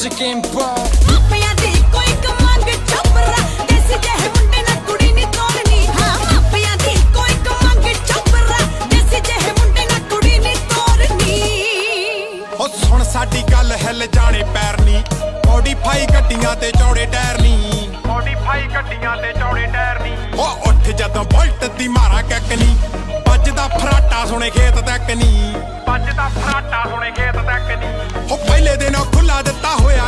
music and ball ਮਾਪਿਆਂ ਦੀ ਕੋਈ ਕਮੰਗ ਚੋਪਰਾ ਦੇਸੀ ਜਿਹੇ ਮੁੰਡੇ ਨਾਲ ਕੁੜੀ ਨਹੀਂ ਤੋਰਨੀ ਹਾਂ ਮਾਪਿਆਂ ਦੀ ਕੋਈ ਕਮੰਗ ਚੋਪਰਾ ਦੇਸੀ ਜਿਹੇ ਮੁੰਡੇ ਨਾਲ ਕੁੜੀ ਨਹੀਂ ਤੋਰਨੀ ਹੋ ਸੁਣ ਸਾਡੀ ਗੱਲ ਹਿੱਲ ਜਾਣੇ ਪੈਰ ਨੀ ਮੋਡੀਫਾਈ ਗੱਡੀਆਂ ਤੇ ਚੌੜੇ ਟਾਇਰ ਨੀ ਮੋਡੀਫਾਈ ਗੱਡੀਆਂ ਤੇ ਚੌੜੇ ਟਾਇਰ ਨੀ ਹੋ ਉੱਠ ਜਦੋਂ ਬੁਲਟ ਦੀ ਮਾਰਾ ਕੱਕ ਨੀ ਵੱਜਦਾ ਫਰਾਟਾ ਸੁਣੇ ਖੇਤ ਤੱਕ ਨੀ ਵੱਜਦਾ ਫਰਾਟਾ ਸੁਣੇ ਖੇਤ ਤੱਕ ਨੀ ਹੋ ਪਹਿਲੇ ਦਿਨ ਖੁੱਲਾ ਦਿੱਤਾ ਹੋਇਆ